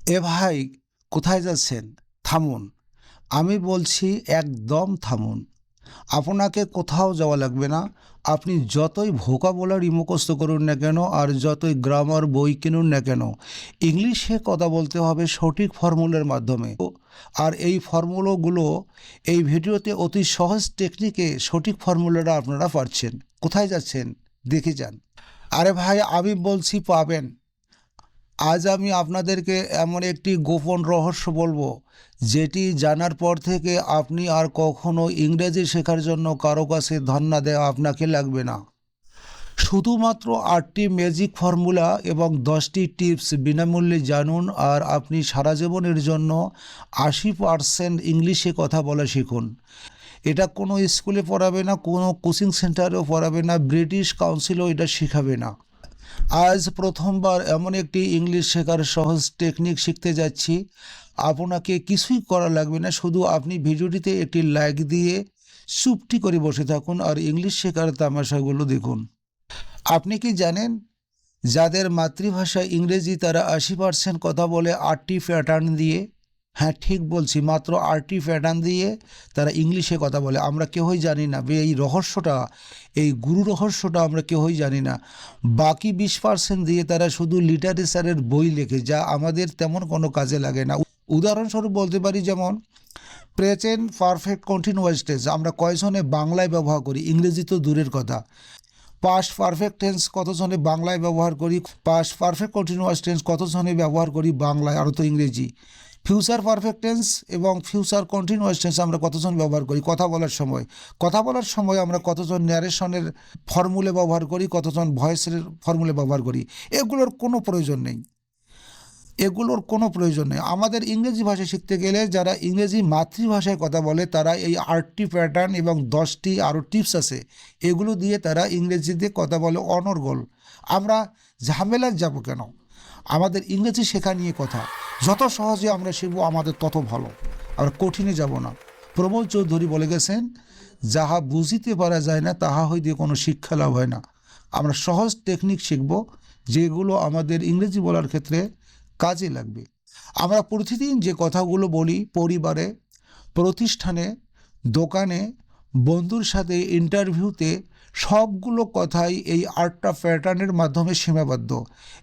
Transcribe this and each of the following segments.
এ ভাই, কোথায় যাচ্ছেন? থামুন। আমি বলছি একদম থামুন। আপনাকে কোথাও যাওয়া লাগবে না। আপনি যতই ভোকাবুলারি মুখস্থ করুন না কেন আর যতই গ্রামার বই কিনুন না কেন, ইংলিশে কথা বলতে হবে সঠিক ফর্মুলার মাধ্যমে। আর এই ফর্মুলাগুলো এই ভিডিওতে অতি সহজ টেকনিকে সঠিক ফর্মুলাটা আপনারা পাচ্ছেন। কোথায় যাচ্ছেন? দেখে যান। আরে ভাই, আমি বলছি পাবেন। আজ আমি আপনাদেরকে এমন একটি গোপন রহস্য বলবো, যেটি জানার পর থেকে আপনি আর কখনো ইংরেজি শেখার জন্য কারো কাছে ধন্না দেওয়া আপনাকে লাগবে না। শুধুমাত্র 8টি ম্যাজিক ফর্মুলা এবং 10টি টিপস বিনামূল্যে জানুন, আর আপনি সারা জীবনের জন্য 80% ইংলিশে কথা বলা শিখুন। এটা কোনো স্কুলে পড়াবে না, কোনো কোচিং সেন্টারেও পড়াবে না, ব্রিটিশ কাউন্সিলও এটা শেখাবে না। আজ প্রথমবার এমন একটি ইংলিশ শেখার সহজ টেকনিক শিখতে যাচ্ছি। আপনাকে কিছুই করা লাগবে না, শুধু আপনি ভিডিওটিতে একটি লাইক দিয়ে চুপটি করে বসে থাকুন আর ইংলিশ শেখার তামাশাগুলো দেখুন। আপনি কি জানেন, যাদের মাতৃভাষা ইংরেজি তারা 80% কথা বলে 8টি প্যাটার্ন দিয়ে? হ্যাঁ, ঠিক বলছি, মাত্র 8টি প্যাটার্ন দিয়ে তারা ইংলিশে কথা বলে। আমরা কেউই জানি না এই রহস্যটা, এই গুরু রহস্যটা আমরা কেউই জানি না। বাকি 20% দিয়ে তারা শুধু লিটারেচারের বই লেখে, যা আমাদের তেমন কোনো কাজে লাগে না। উদাহরণস্বরূপ বলতে পারি, যেমন প্রেজেন্ট পারফেক্ট কন্টিনিউয়াস টেন্স আমরা কয়জনে বাংলায় ব্যবহার করি, ইংরেজি তো দূরের কথা। পাস্ট পারফেক্ট টেন্স কতজনে বাংলায় ব্যবহার করি, পাস্ট পারফেক্ট কন্টিনিউয়াস টেন্স কতজনে ব্যবহার করি বাংলায়, আর তো ইংরেজি। ফিউচার পারফেক্ট টেন্স এবং ফিউচার কন্টিনিউয়াস টেন্স আমরা কতজন ব্যবহার করি কথা বলার সময়। কথা বলার সময় আমরা কতজন ন্যারেশনের ফর্মুলে ব্যবহার করি, কতজন ভয়েসের ফর্মুলে ব্যবহার করি। এগুলোর কোনো প্রয়োজন নেই, এগুলোর কোনো প্রয়োজন নেই। আমাদের ইংরেজি ভাষা শিখতে গেলে যারা ইংরেজি মাতৃভাষায় কথা বলে তারা এই 8টি প্যাটার্ন এবং 10টি আরও টিপস আছে, এগুলো দিয়ে তারা ইংরেজিতে কথা বলে অনর্গল। আমরা ঝামেলার যাব কেন? আমাদের ইংরেজি শেখা নিয়ে কথা, যত সহজে আমরা শিখবো আমাদের তত ভালো। আমরা কঠিনে যাব না। প্রমোদ চৌধুরী বলে গেছেন, যাহা বুঝিতে পারা যায় না তাহা হইতে কোনো শিক্ষা লাভ হয় না। আমরা সহজ টেকনিক শিখব, যেগুলো আমাদের ইংরেজি বলার ক্ষেত্রে কাজে লাগবে। আমরা প্রতিদিন যে কথাগুলো বলি, পরিবারে, প্রতিষ্ঠানে, দোকানে, বন্ধুর সাথে, ইন্টারভিউতে, সবগুলো কথাই এই 8টা প্যাটার্নের মাধ্যমে সীমাবদ্ধ।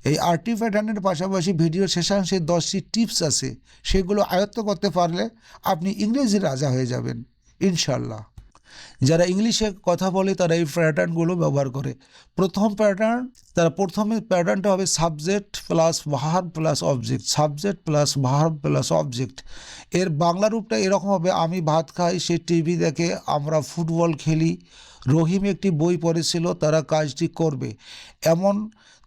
এই 8টি প্যাটার্নের পাশাপাশি ভিডিও শেষাংশে 10টি টিপস আছে, সেগুলো আয়ত্ত করতে পারলে আপনি ইংরেজি রাজা হয়ে যাবেন ইনশাল্লাহ। যারা ইংলিশে কথা বলে তারা এই প্যাটার্নগুলো ব্যবহার করে। প্রথম প্যাটার্ন, তারা প্রথমে প্যাটার্নটা হবে subject plus verb plus object, subject plus verb plus object. এর বাংলা রূপটা এরকম হবে, আমি ভাত খাই, সে টিভি দেখে, আমরা ফুটবল খেলি, রহিম একটি বই পড়েছিল, তারা কাজটি করবে। এমন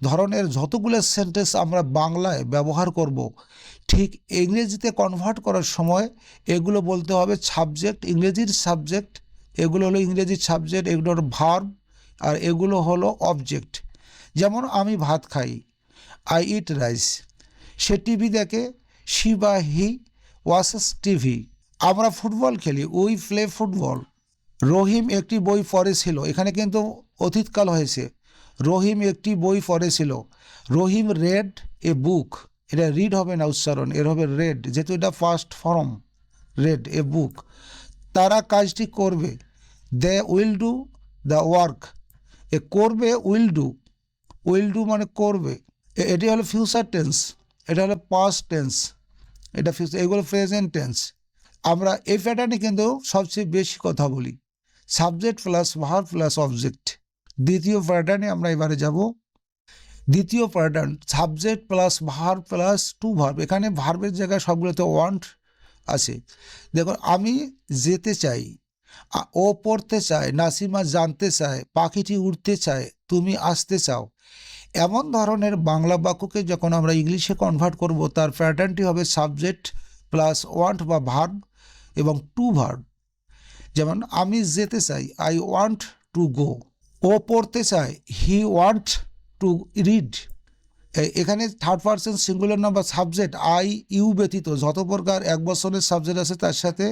ধরনের যতগুলো সেন্টেন্স আমরা বাংলায় ব্যবহার করব, ঠিক ইংরেজিতে কনভার্ট করার সময় এগুলো বলতে হবে সাবজেক্ট, ইংরেজির সাবজেক্ট। এগুলো হলো ইংরেজির সাবজেক্ট, এগুলো হলো ভার্ব, আর এগুলো হলো অবজেক্ট। যেমন আমি ভাত খাই, I eat rice. Say TV দেখে, শি বা হি ওয়াচেস টিভি। আমরা ফুটবল খেলি, উই প্লে ফুটবল। রহিম একটি বই পড়েছিল, এখানে কিন্তু অতীতকাল হয়েছে। রহিম একটি বই পড়েছিল। রহিম রেড এ বুক। এটা রিড হবে না উচ্চারণ, এর হবে রেড, যেহেতু এটা first form. Read a book. তারা কাজটি করবে, they will do the work. এ করবে, উইল ডু, উইল ডু মানে করবে। এটি হলো ফিউচার টেন্স, এটা হলো পাস্ট টেন্স, এটা ফিউচার, এগুলো প্রেজেন্ট টেন্স। আমরা এই প্যাটার্নে কিন্তু সবচেয়ে বেশি কথা বলি, subject plus verb plus object. দ্বিতীয় প্যাটার্নে আমরা এবারে যাব। দ্বিতীয় pattern subject plus verb plus to verb. এখানে ভার্বের জায়গায় সবগুলোতে ওয়ান্ট আছে। দেখুন, আমি যেতে চাই, ও পড়তে চায়, নাসিমা জানতে চায়, পাখিটি উড়তে চায়, তুমি আসতে চাও। এমন ধরনের বাংলা বাক্যকে যখন আমরা ইংলিশে কনভার্ট করব, তার প্যাটার্নটি হবে সাবজেক্ট প্লাস ওয়ান্ট বা ভার্ব এবং টু ভার্ব। যেমন আমি যেতে চাই, আই ওয়ান্ট টু গো। ও পড়তে চায়, হি ওয়ান্ট টু রিড। এখানে third person singular number subject I U ব্যতীত যত প্রকার এক বছরের সাবজেক্ট আছে তার সাথে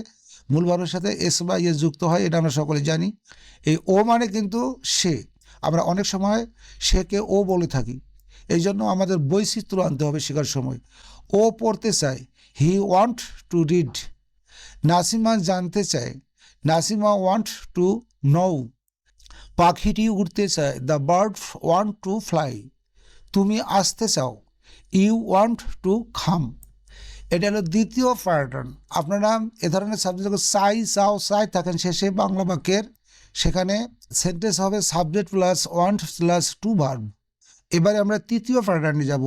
মূল ভার্বের সাথে এস বা ইয়ে যুক্ত হয়, এটা আমরা সকলে জানি। এই ও মানে কিন্তু সে, আমরা অনেক সময় সেকে ও বলে থাকি। এই জন্য আমাদের বৈচিত্র্য আনতে হবে শেখার সময়। ও পড়তে চায়, he want to read. Nasima জানতে চায়, নাসিমা ওয়ান্ট টু নো। পাখিটি উড়তে চায়, the bird want to fly. তুমি আসতে চাও, ইউ ওয়ান্ট টু খাম। এটা হলো দ্বিতীয় প্যাটার্ন। আপনারা এ ধরনের সাবজেক্ট যখন চাই, চাও, চাই থাকেন শেষে বাংলা বাক্যের, সেখানে সেন্টেন্স হবে subject plus want plus to verb. এবারে আমরা তৃতীয় প্যাটার্নে যাব।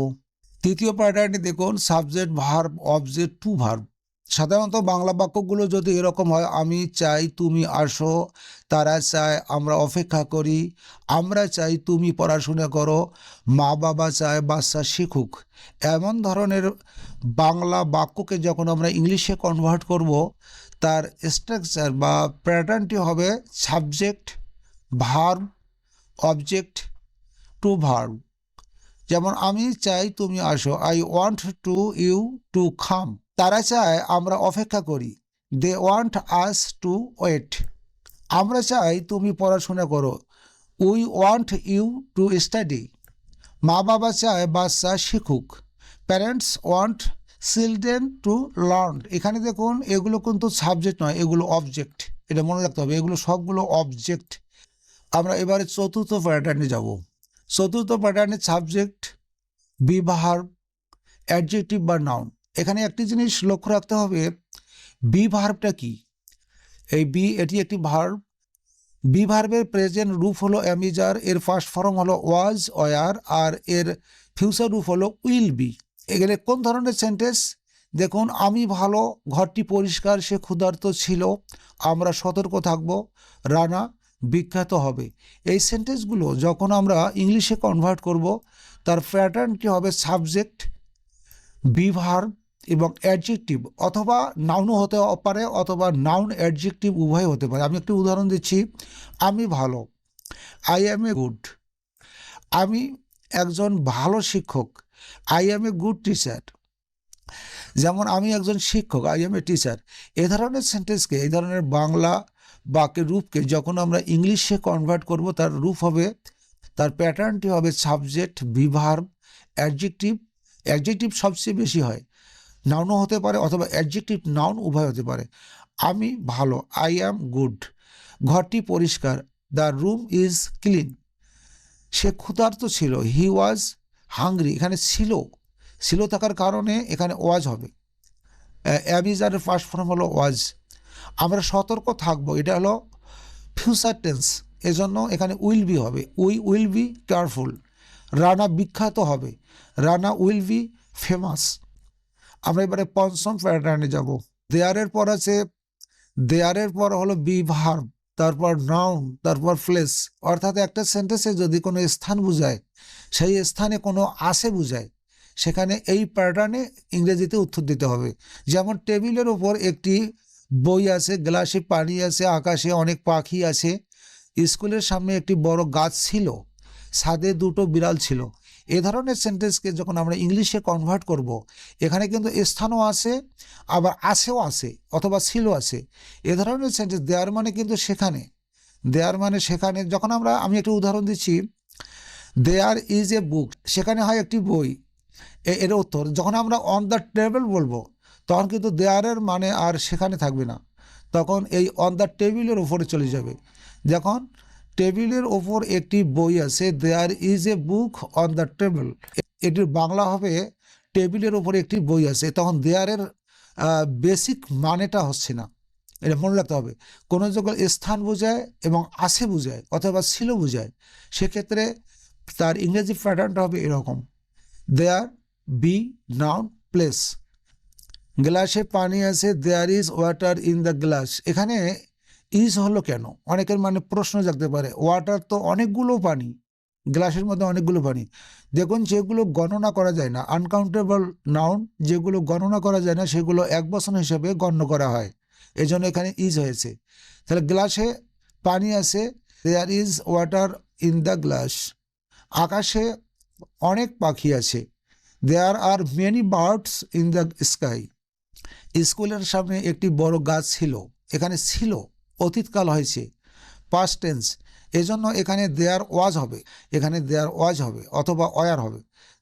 তৃতীয় প্যাটার্নে দেখুন subject verb object to verb. সাধারণত বাংলা বাক্যগুলো যদি এরকম হয়, আমি চাই তুমি আসো, তারা চায় আমরা অপেক্ষা করি, আমরা চাই তুমি পড়াশোনা করো, মা বাবা চায় বাচ্চা শিখুক, এমন ধরনের বাংলা বাক্যকে যখন আমরা ইংলিশে কনভার্ট করব, তার স্ট্রাকচার বা প্যাটার্নটি হবে subject verb object to verb. যেমন আমি চাই তুমি আসো, I want to you to come. তারা চায় আমরা অপেক্ষা করি, they want us to wait. আমরা চাই তুমি পড়াশোনা করো, we want you to study. মা বাবা চায় বাচ্চা শিখুক, parents want children to learn. এখানে দেখুন এগুলো কিন্তু সাবজেক্ট নয়, এগুলো অবজেক্ট, এটা মনে রাখতে হবে, এগুলো সবগুলো অবজেক্ট। আমরা এবারে চতুর্থ প্যাটার্নে যাব। চতুর্থ প্যাটার্নের সাবজেক্ট বি ভার্ব অ্যাডজেক্টিভ বা নাউন। এখানে একটি জিনিস লক্ষ্য রাখতে হবে, বি ভার্বটা কি। এই বি এটি একটি ভার্ব। বি ভার্বের প্রেজেন্ট রূপ হলো অ্যামিজার, এর ফার্স্ট ফর্ম হলো ওয়াজ ওয়ার, আর এর ফিউচার রূপ হলো উইল বি। এখানে কোন ধরনের সেন্টেন্স দেখুন, আমি ভালো, ঘরটি পরিষ্কার, সে ক্ষুধার্ত ছিল, আমরা সতর্ক থাকব, রানা বিখ্যাত হবে। এই সেন্টেন্সগুলো যখন আমরা ইংলিশে কনভার্ট করব, তার প্যাটার্নটি হবে সাবজেক্ট বি ভার্ব এবং অ্যাডজেক্টিভ, অথবা নাউনও হতে পারে অথবা নাউন অ্যাডজেক্টিভ উভয় হতে পারে। আমি একটি উদাহরণ দিচ্ছি, আমি ভালো, আই অ্যাম এ গুড। আমি একজন ভালো শিক্ষক, I am a good teacher. যেমন আমি একজন শিক্ষক, আই অ্যাম এ টিচার। এ ধরনের সেন্টেন্সকে, এই ধরনের বাংলা বাক্যের রূপকে যখন আমরা ইংলিশে কনভার্ট করব, তার রূপ হবে, তার প্যাটার্নটি হবে subject be verb adjective. Adjective সবচেয়ে বেশি হয়, নাউনও হতে পারে অথবা অ্যাডজেক্টিভ নাউন উভয় হতে পারে। আমি ভালো, আই অ্যাম গুড। ঘরটি পরিষ্কার, দ্য রুম ইজ ক্লিন। সে ক্ষুধার্ত ছিল, হি ওয়াজ হাংরি। এখানে ছিল, ছিল থাকার কারণে এখানে ওয়াজ হবে। অ্যামিজারের ফার্স্ট ফর্ম হলো ওয়াজ। আমরা সতর্ক থাকবো, এটা হলো ফিউচার টেন্স, এজন্য এখানে উইল বি হবে, we will be careful. Rana বিখ্যাত হবে, রানা উইল বি ফেমাস। আমরা এবারে পঞ্চম প্যাটার্নে যাব। দেয়ারের পর আছে, দেয়ারের পর হলো বি ভার্ব, তারপর নাউন, তারপর প্লেস। অর্থাৎ একটা সেন্টেন্সে যদি কোনো স্থান বোঝায়, সেই স্থানে কোনো আসে বোঝায়, সেখানে এই প্যাটার্নে ইংরেজিতে উত্তর দিতে হবে। যেমন টেবিলের ওপর একটি বই আছে, গ্লাসে পানি আছে, আকাশে অনেক পাখি আছে, স্কুলের সামনে একটি বড় গাছ ছিল, ছাদে দুটো বিড়াল ছিল। এ ধরনের সেন্টেন্সকে যখন আমরা ইংলিশে কনভার্ট করব, এখানে কিন্তু স্থানও আছে, আবার আছেও আছে, অথবা ছিল আছে। এ ধরনের সেন্টেন্স, দেয়ার মানে কিন্তু সেখানে, দেয়ার মানে সেখানে। যখন আমি একটি উদাহরণ দিচ্ছি, দেয়ার ইজ এ বুক, সেখানে হয় একটি বই। এর উত্তর, যখন আমরা অন দ্য টেবিল বলবো, তখন কিন্তু দেয়ারের মানে আর সেখানে থাকবে না, তখন এই অন দ্য টেবিলের ওপরে চলে যাবে। যখন টেবিলের ওপর একটি বই আছে, there is a book on the table, এটির বাংলা হবে টেবিলের ওপর একটি বই আছে, তখন দেয়ারের বেসিক মানেটা হচ্ছে না, এটা মনে রাখতে হবে। কোনো যখন স্থান বোঝায় এবং আছে বোঝায় অথবা ছিল বোঝায়, সেক্ষেত্রে তার ইংরেজি প্যাটার্নটা হবে এরকম, দেয়ার বি নাউন প্লেস। গ্লাসে পানি আছে, there is water in the glass. এখানে ইজ হলো কেন, অনেকের মানে প্রশ্ন জাগতে পারে। ওয়াটার তো অনেকগুলো পানি, গ্লাসের মধ্যে অনেকগুলো পানি। দেখুন যেগুলো গণনা করা যায় না, আনকাউন্টেবল নাউন, যেগুলো গণনা করা যায় না, সেগুলো এক বচন হিসেবে গণ্য করা হয়, এজন্য এখানে ইজ হয়েছে। তাহলে গ্লাসে পানি আছে, there is water in the glass. আকাশে অনেক পাখি আছে, there are many birds in the sky. স্কুলের সামনে একটি বড় গাছ ছিল, এখানে ছিল অতীতকাল হয়েছে, পাস্ট টেন্স, এজন্য এখানে দেয়ার ওয়াজ হবে, এখানে দেয়ার ওয়াজ হবে অথবা ওয়ার হবে।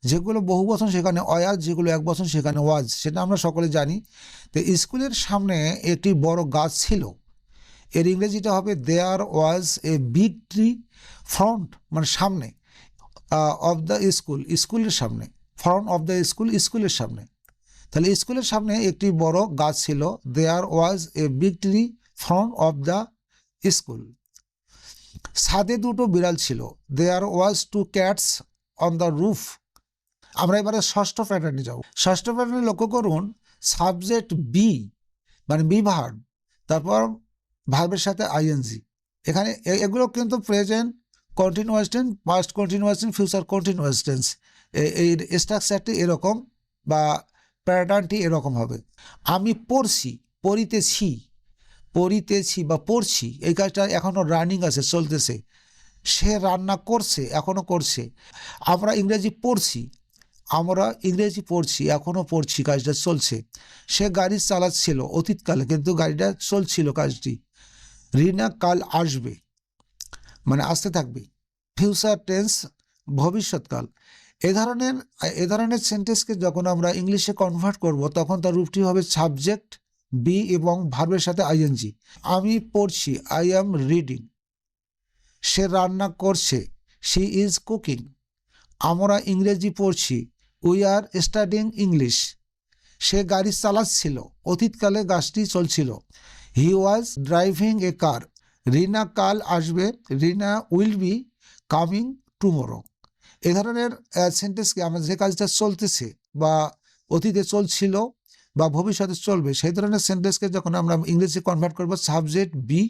যেগুলো বহু বচন সেখানে অয়াজ, যেগুলো এক বচন সেখানে ওয়াজ, সেটা আমরা সকলে জানি। তো স্কুলের সামনে একটি বড় গাছ ছিল, এর ইংরেজিটা হবে দেয়ার was a big tree front, মানে সামনে, অফ দ্য স্কুল, স্কুলের সামনে, ফ্রন্ট অফ দ্য স্কুল, স্কুলের সামনে। তাহলে স্কুলের সামনে একটি বড় গাছ ছিল, there was a big tree front of the school. ছাদে দুটো বিড়াল ছিল, there was two cats on the roof. আমরা এবারে ষষ্ঠ প্যাটার্নে যাব। ষষ্ঠ প্যাটার্নে লক্ষ্য করুন, সাবজেক্ট বি মানে বি ভার্ব, তারপর ভার্বের সাথে আইএনজি। এখানে এগুলো কিন্তু present continuous tense, past continuous tense, future continuous tense. এই স্ট্রাকচারটি এরকম বা প্যাটার্নটি এরকম হবে। আমি পড়ছি, পড়িতেছি, পড়িতেছি বা পড়ছি, এই কাজটা এখনও রানিং আছে, চলতেছে। সে রান্না করছে, এখনও করছে। আমরা ইংরেজি পড়ছি, আমরা ইংরেজি পড়ছি, এখনও পড়ছি, কাজটা চলছে। সে গাড়ি চালাচ্ছিল অতীতকালে, কিন্তু গাড়িটা চলছিল কাজটি। রিনা কাল আসবে, মানে আসতে থাকবে। Future tense ভবিষ্যৎকাল। এ ধরনের সেন্টেন্সকে যখন আমরা ইংলিশে কনভার্ট করব, তখন তার রূপটি হবে সাবজেক্ট বি এবং ভার্বের সাথে আইএনজি। আমি পড়ছি, আই অ্যাম রিডিং। সে রান্না করছে, শি ইজ কুকিং। আমরা ইংরেজি পড়ছি, উই আর স্টাডিং ইংলিশ। সে গাড়ি চালাচ্ছিল, অতীতকালে গাছটি চলছিল। হি ওয়াজ ড্রাইভিং এ কার। রিনা কাল আসবে, রিনা উইল বি কামিং টুমোরো। এ ধরনের সেন্টেন্সকে আমরা যে কাজটা চলতেছে বা অতীতে চলছিল বা ভবিষ্যতে চলবে, সেই ধরনের সেন্টেন্সকে যখন আমরা ইংরেজি কনভার্ট করব, সাবজেক্ট বি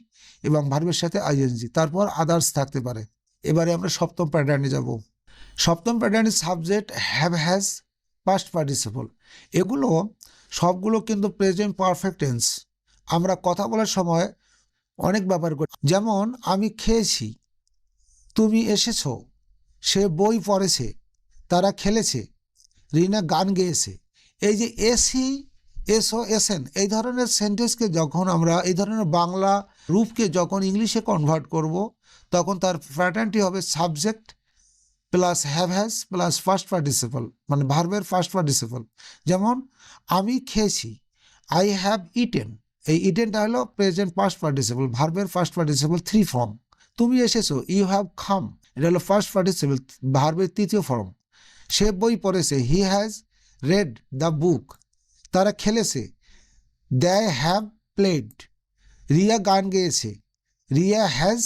এবং ভার্বের সাথে আইএনজি, তারপর আদার্স থাকতে পারে। এবারে আমরা সপ্তম প্যাটার্নে যাব। সপ্তম প্যাটার্নে subject have, has, past participle. এগুলো সবগুলো কিন্তু প্রেজেন্ট পারফেক্ট টেন্স। আমরা কথা বলার সময় অনেক ব্যবহার করি, যেমন আমি খেয়েছি, তুমি এসেছো, সে বই পড়েছে, তারা খেলেছে, রিনা গান গেয়েছে। এই যে এসি, এসো, এসেন, এই ধরনের সেন্টেন্সকে যখন আমরা, এই ধরনের বাংলা রূপকে যখন ইংলিশে কনভার্ট করব, তখন তার প্যাটার্নটি হবে subject plus have, has plus first participle, মানে ভার্বের ফার্স্ট পার্টিসিপল। যেমন আমি খেয়েছি, আই হ্যাভ ইটেন। এই ইটেনটা হলো প্রেজেন্ট পাস্ট পার্টিসিপল, ভার্বের ফার্স্ট পার্টিসিপল 3 ফর্ম। তুমি এসেছো, ইউ হ্যাভ কাম, এটা হলো ফার্স্ট পার্টিসিপল, ভার্বের 3য় ফর্ম। সে বই পড়েছে, he has read the book. তারা খেলেছে, দে হ্যাভ প্লেড। রিয়া গান গেয়েছে, Riya has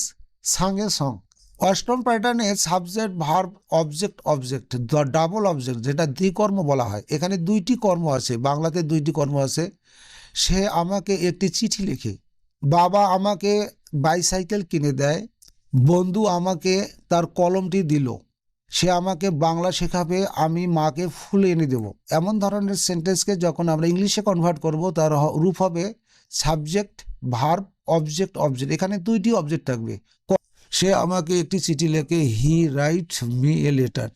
sung a song. অষ্টম প্যাটার্নে subject verb object object, double object, যেটা দ্বিকর্ম বলা হয়। এখানে 2টি কর্ম আছে, বাংলাতে 2টি কর্ম আছে। সে আমাকে একটি চিঠি লিখে, বাবা আমাকে বাইসাইকেল কিনে দেয়, বন্ধু আমাকে তার কলমটি দিল, সে আমাকে বাংলা শেখাবে, আমি মাকে ফুল এনে দেব। এমন ধরনের সেন্টেন্সকে যখন আমরা ইংলিশে কনভার্ট করব, তার রূপ হবে সাবজেক্ট ভার্ব অবজেক্ট অবজেক্ট। এখানে 2টি অবজেক্ট থাকবে। সে আমাকে একটি চিঠি লেখে, he write me a letter.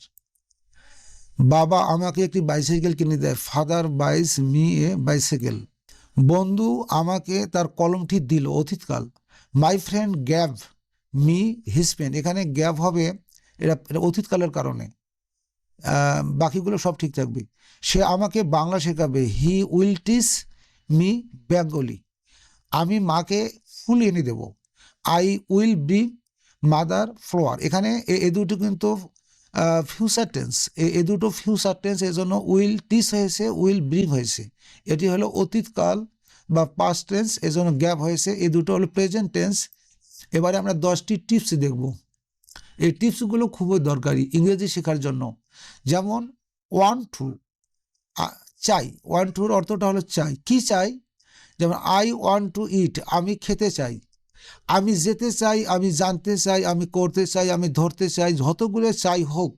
বাবা আমাকে একটি বাইসাইকেল কিনে দেয়, father buys me a bicycle. বন্ধু আমাকে তার কলমটি দিল, অতীতকাল। My friend gave me his pen. এখানে গ্যাভ হবে, এটা অতীতকালের কারণে, বাকিগুলো সব ঠিক থাকবে। সে আমাকে বাংলা শেখাবে, he will teach me Bengali. আমি মাকে ফুল এনে দেব, I will be mother flower. এখানে এ দুটো কিন্তু ফিউচার টেন্স, এ দুটো ফিউচার টেন্স, এজন্য উইল টিচ হয়েছে, উইল ব্রিং হয়েছে। এটি হলো অতীতকাল বা পাস্ট টেন্স, এজন্য গ্যাপ হয়েছে। এই দুটো হলো প্রেজেন্ট টেন্স। এবারে আমরা 10টি টিপস দেখব। এই টিপসগুলো খুবই দরকারি ইংরেজি শেখার জন্য। যেমন ওয়ান টু, চাই। ওয়ান টুর অর্থটা হলো চাই, কি চাই? যেমন আই ওয়ান্ট টু ইট, আমি খেতে চাই। আমি যেতে চাই, আমি জানতে চাই, আমি করতে চাই, আমি ধরতে চাই, যতগুলো চাই হোক,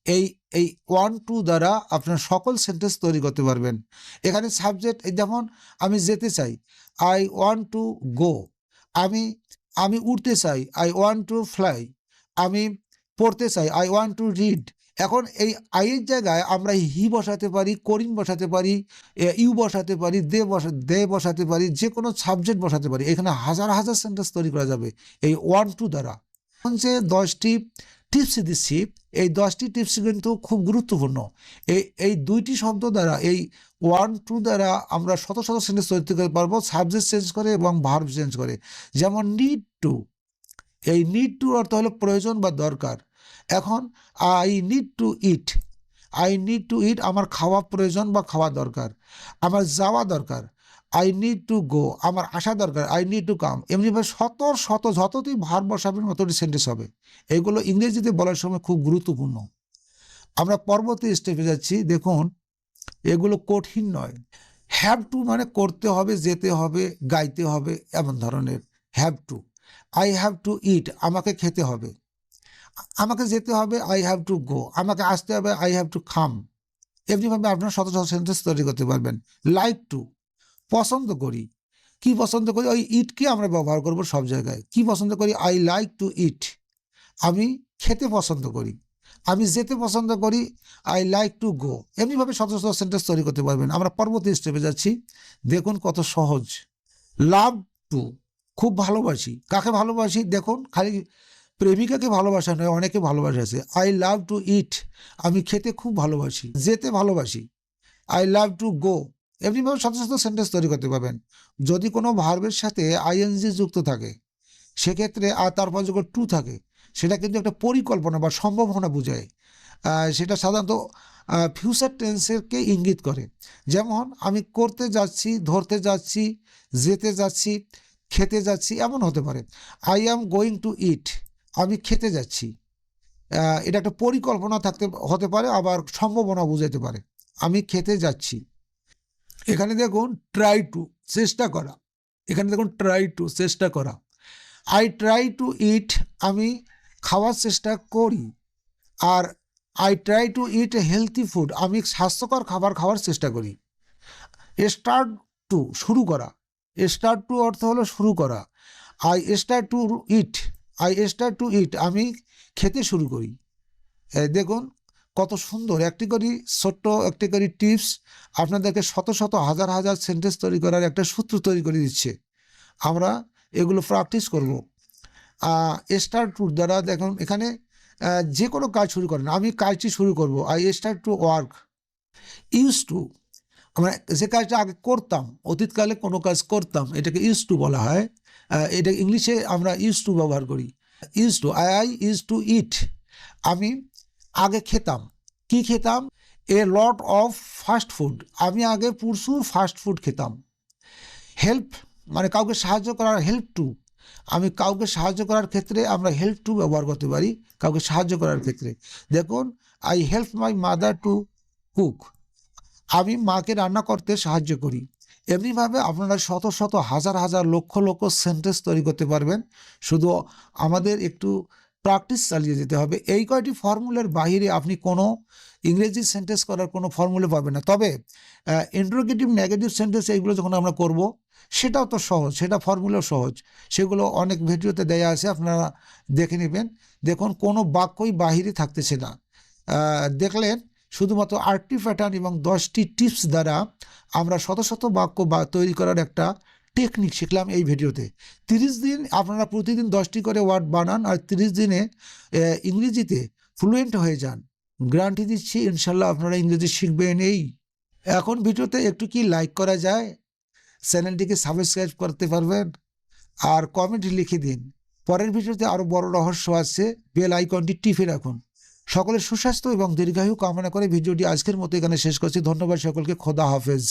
এই এই ওয়ান টু দ্বারা আপনার সকল সেন্টেন্স তৈরি করতে পারবেন। এখানে সাবজেক্ট, যেমন আমি যেতে চাই, আই ওয়ান্ট টু গো। আমি উড়তে চাই, আই ওয়ান্ট টু ফ্লাই। আমি পড়তে চাই, আই ওয়ান্ট টু রিড। এখন এই আইয়ের জায়গায় আমরা হি বসাতে পারি, করিন বসাতে পারি, ইউ বসাতে পারি, দে বসাতে পারি, যে কোনো সাবজেক্ট বসাতে পারি। এখানে হাজার হাজার সেন্টেন্স তৈরি করা যাবে এই ওয়ান টু দ্বারা। এখন যে 10টি টিপস দিচ্ছি, এই 10টি টিপস কিন্তু খুব গুরুত্বপূর্ণ। এই 2টি শব্দ দ্বারা, এই 1 2 দ্বারা আমরা শত শত সেন্টেন্স তৈরি করতে পারবো, সাবজেক্ট চেঞ্জ করে এবং ভার্ব চেঞ্জ করে। যেমন নিড টু, এই নিড টু অর্থ হলো প্রয়োজন বা দরকার। এখন I need to eat, I need to eat আমার খাওয়া প্রয়োজন বা খাওয়া দরকার। আমার যাওয়া দরকার, আই নিড টু গো আমার আসা দরকার, আই নিড টু কাম। এমনিভাবে শত শত যতটি ভার্ব বসাবেন ততটি সেন্টেন্স হবে। এগুলো ইংরেজিতে বলার সময় খুব গুরুত্বপূর্ণ। আমরা পরবর্তী স্টেপে যাচ্ছি। দেখুন, এগুলো কঠিন নয়। হ্যাভ টু মানে করতে হবে, যেতে হবে, গাইতে হবে, এমন ধরনের। Have to, I have to eat আমাকে খেতে হবে, আমাকে যেতে হবে, আই হ্যাভ টু গো, আমাকে আসতে হবে, আই হ্যাভ টু কাম। এমনিভাবে আপনারা শত শত সেন্টেন্স তৈরি করতে পারবেন। লাইক টু পছন্দ করি, কি পছন্দ করি, ওই ইটকে আমরা ব্যবহার করব সব জায়গায়। কি পছন্দ করি, আই লাইক টু ইট আমি খেতে পছন্দ করি, আমি যেতে পছন্দ করি, আই লাইক টু গো। এমনিভাবে শত শত সেন্টেন্স তৈরি করতে পারবেন। আমরা পরবর্তী স্টেপে যাচ্ছি। দেখুন কত সহজ। লাভ টু খুব ভালোবাসি, কাকে ভালোবাসি, দেখুন খালি প্রেমিকাকে ভালোবাসা নয়, অনেকে ভালোবাসা আছে। আই লাভ টু ইট আমি খেতে খুব ভালোবাসি, যেতে ভালোবাসি, আই লাভ টু গো। এমনিভাবে শত শত সেন্টেন্স তৈরি করতে পারবেন। যদি কোনো ভার্বের সাথে আইএনজি যুক্ত থাকে সেক্ষেত্রে, আর তারপর যখন টু থাকে, সেটা কিন্তু একটা পরিকল্পনা বা সম্ভাবনা বোঝায়। সেটা সাধারণত ফিউচার টেন্সেরকে ইঙ্গিত করে। যেমন আমি করতে যাচ্ছি, ধরতে যাচ্ছি, যেতে যাচ্ছি, খেতে যাচ্ছি, এমন হতে পারে। I am going to eat আমি খেতে যাচ্ছি। এটা একটা পরিকল্পনা হতে পারে, আবার সম্ভাবনা বোঝাতে পারে। আমি খেতে যাচ্ছি। এখানে দেখুন ট্রাই টু চেষ্টা করা, এখানে দেখুন ট্রাই টু চেষ্টা করা। আই ট্রাই টু ইট আমি খাওয়ার চেষ্টা করি। আর I try to eat healthy food আমি স্বাস্থ্যকর খাবার খাওয়ার চেষ্টা করি। স্টার্ট টু শুরু করা, স্টার্ট টু অর্থ হলো শুরু করা। I start to eat, I start to eat আমি খেতে শুরু করি। দেখুন কত সুন্দর একটি করে ছোট্ট একটি করে টিপস আপনাদেরকে শত শত হাজার হাজার সেন্টেন্স তৈরি করার একটা সূত্র তৈরি করে দিচ্ছে। আমরা এগুলো প্র্যাকটিস করব। স্টার্ট টু দ্বারা দেখুন এখানে যে কোনো কাজ শুরু করেন, আমি কাজটি শুরু করব, I start to work. Use to আমরা যে কাজটা আগে করতাম, অতীতকালে কোনো কাজ করতাম, এটাকে ইউজ টু বলা হয়। এটা ইংলিশে আমরা ইউজ টু ব্যবহার করি। Use to, I use to eat আমি আগে খেতাম। কি খেতাম, a lot of fast food আমি আগে প্রচুর ফাস্ট ফুড খেতাম। হেল্প মানে কাউকে সাহায্য করার, হেল্প টু আমি কাউকে সাহায্য করার ক্ষেত্রে আমরা হেল্প টু ব্যবহার করতে পারি, কাউকে সাহায্য করার ক্ষেত্রে। দেখুন I help my mother to cook আমি মাকে রান্না করতে সাহায্য করি। এমনিভাবে আপনারা শত শত হাজার হাজার লক্ষ লক্ষ সেন্টেন্স তৈরি করতে পারবেন। শুধু আমাদের একটু প্র্যাকটিস চালিয়ে যেতে হবে। এই কয়টি ফর্মুলার বাহিরে আপনি কোনো ইংরেজি সেন্টেন্স করার কোনো ফর্মুলা পাবেন না। তবে ইন্টারোগেটিভ নেগেটিভ সেন্টেন্স এইগুলো যখন আমরা করব সেটাও তো সহজ, সেটা ফর্মুলাও সহজ। সেগুলো অনেক ভিডিওতে দেয়া আছে, আপনারা দেখে নেবেন। দেখুন কোনো বাক্যই বাহিরে থাকতেছে না। দেখলেন শুধুমাত্র 8টি প্যাটার্ন এবং 10টি টিপস দ্বারা আমরা শত শত বাক্য তৈরি করার একটা টেকনিক শিখলাম এই ভিডিওতে। 30 দিন আপনারা প্রতিদিন 10টি করে ওয়ার্ড বানান আর 30 দিনে ইংরেজিতে ফ্লুয়েন্ট হয়ে যান। গ্যারান্টি দিচ্ছি ইনশাল্লাহ আপনারা ইংরেজি শিখবেন। এখন ভিডিওতে একটু কি লাইক করা যায়, চ্যানেলটিকে সাবস্ক্রাইব করতে পারবেন আর কমেন্ট লিখে দিন। পরের ভিডিওতে আরও বড় রহস্য আছে, বেল আইকনটি টিপে রাখুন। সকলের সুস্বাস্থ্য এবং দীর্ঘায়ু কামনা করে ভিডিওটি আজকের মতো এখানে শেষ করছি। ধন্যবাদ সকলকে, খোদা হাফেজ।